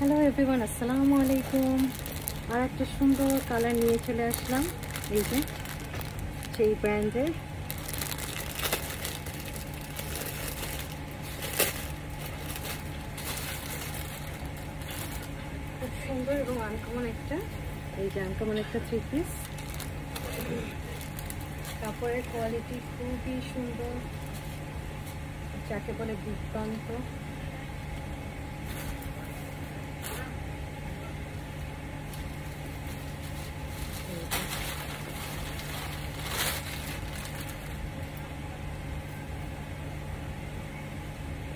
Hello everyone, আসসালামু আলাইকুম। আর একটা সুন্দর কালার নিয়ে চলে আসলাম, এই যে সেই ব্র্যান্ডের খুব সুন্দর এবং আনকমন একটা, এই যে আনকমন একটা 3 পিস। কাপড়ের কোয়ালিটি খুবই সুন্দর, যাকে বলে দুর্দান্ত।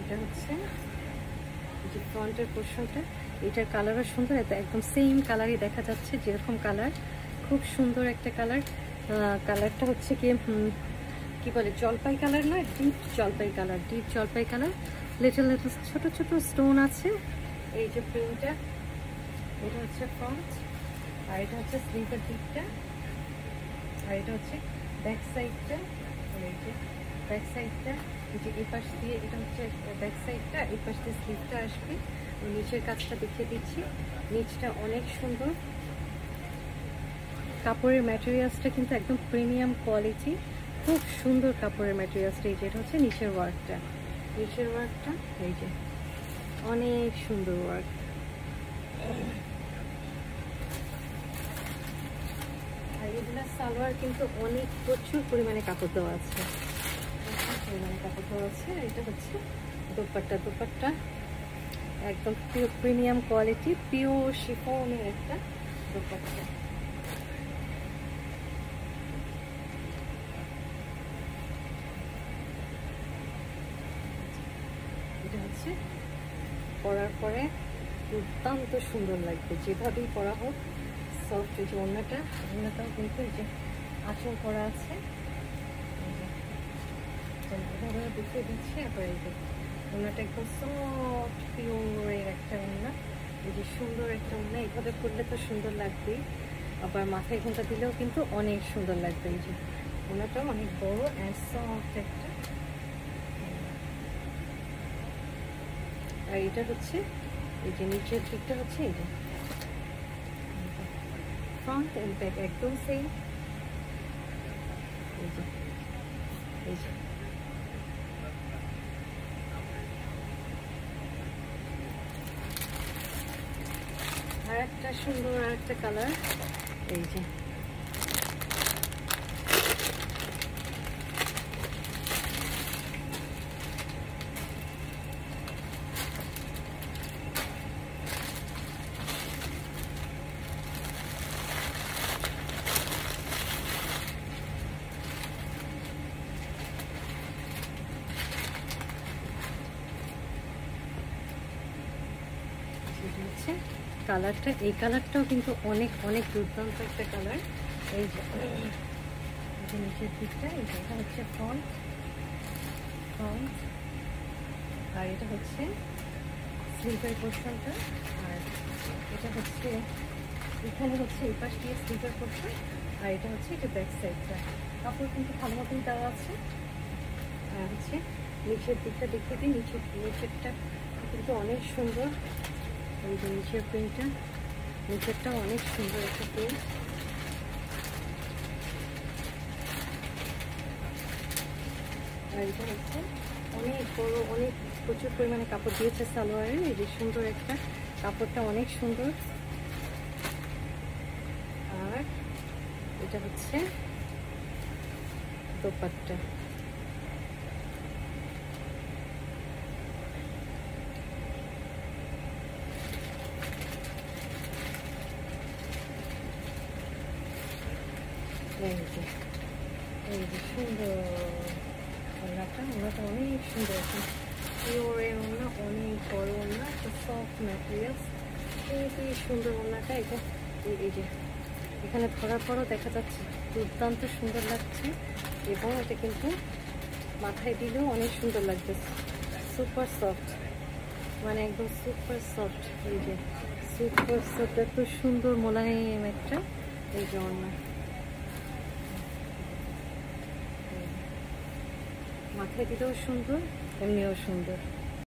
এটা হচ্ছে যে ফ্রন্টের পোর্শনটা, এটার কালারও সুন্দর, এটা একদম সেম কালারই দেখা যাচ্ছে, যেরকম কালার, খুব সুন্দর একটা কালার। কালারটা হচ্ছে কি বলে, জলপাই কালার না, ডিপ জলপাই কালার, ডিপ জলপাই কালার। লিটল লিটল ছোট ছোট স্টোন আছে। এই যে প্রিন্টটা, এটা হচ্ছে ফ্রন্ট, আর এটা হচ্ছে স্লিভের দিকটা, আর এটা হচ্ছে ব্যাক সাইডটা। এই যে ব্যাক সাইডটা, এই যে এই পাশ দিয়ে, এটা হচ্ছে ব্যাক সাইডটা, এই পাশ দিয়ে স্লিভটা আসবে। নিচের কাজটা দেখিয়ে দিচ্ছি, নিচটা অনেক সুন্দর। কাপড়ের ম্যাটেরিয়ালসটা কিন্তু একদম প্রিমিয়াম কোয়ালিটি, খুব সুন্দর কাপড়ের ম্যাটেরিয়ালসটা। এই যে এটা হচ্ছে নিচের ওয়ার্কটা, নিচের ওয়ার্কটা এই যে অনেক সুন্দর ওয়ার্ক। আর এগুলো সালোয়ার কিন্তু অনেক প্রচুর পরিমাণে কাপড় দেওয়া আছে, প্রচুর পরিমাণে কাপড় দেওয়া আছে। এটা হচ্ছে দোপাট্টা, দোপাট্টা একদম প্রিমিয়াম কোয়ালিটি, পিওর শিফনের একটা দোপাট্টা। এটা হচ্ছে পরার পরে দুর্দান্ত সুন্দর লাগবে, যেভাবেই পরা হোক। সফট, এই যে ওড়নাটা, ওড়নাটাও কিন্তু এই যে আঁচল করা আছে, এভাবে দেখিয়ে দিচ্ছি। আবার এই যে ওড়নাটা একদম সফট পিওরের একটা ওড়না, এই যে সুন্দর একটা ওড়না। এইভাবে পরলে তো সুন্দর লাগবেই, আবার মাথায় ঘোমটা দিলেও কিন্তু অনেক সুন্দর লাগবে। এই যে ওড়নাটাও অনেক বড় অ্যান্ড সফট একটা। আর এটা হচ্ছে এই যে নিচের দিকটা হচ্ছে এই যে ফ্রন্ট এন্ড ব্যাক একদম সেম। এই যে এই যে আর একটা সুন্দর আর একটা কালার, এই যে হচ্ছে কালারটা। এই কালারটাও কিন্তু অনেক অনেক দুর্দান্ত একটা কালার। এই যে নিচের দিকটা, এই যে এটা হচ্ছে ফ্রন্ট, ফ্রন্ট, আর এটা হচ্ছে স্লিভের পোর্শনটা, আর এটা হচ্ছে এখানে হচ্ছে এই পাশ দিয়ে স্লিভের পোর্শন, আর এটা হচ্ছে এটা ব্যাক সাইডটা। কাপড় কিন্তু ভালো মতন দেওয়া আছে। আর হচ্ছে নিচের দিকটা দেখিয়ে দিই, নিচেরটা কিন্তু অনেক সুন্দর। এই যে নিচের প্রিন্টটা, নিচেরটাও অনেক সুন্দর একটা প্রিন্ট। আর এটা হচ্ছে অনেক বড়, অনেক প্রচুর পরিমাণে কাপড় দিয়েছে সালোয়ারের। এই যে সুন্দর একটা, কাপড়টা অনেক সুন্দর। আর এটা হচ্ছে দোপাট্টা। এই যে সুন্দর ওড়নাটা, ওড়নাটা অনেক সুন্দর, পিওরের ওড়না, অনেক বড় ওড়না, সফট ম্যাটেরিয়ালস, খুবই সুন্দর ওড়নাটা। এটা এই যে এখানে ধরার পরও দেখা যাচ্ছে দুর্দান্ত সুন্দর লাগছে, এবং এটা কিন্তু মাথায় দিলেও অনেক সুন্দর লাগবে। সুপার সফট, মানে একদম সুপার সফট, এই যে সুপার সফট, এত সুন্দর মোলায়েম একটা এই যে ওড়না। মাথায় দিলেও সুন্দর, এমনিও সুন্দর।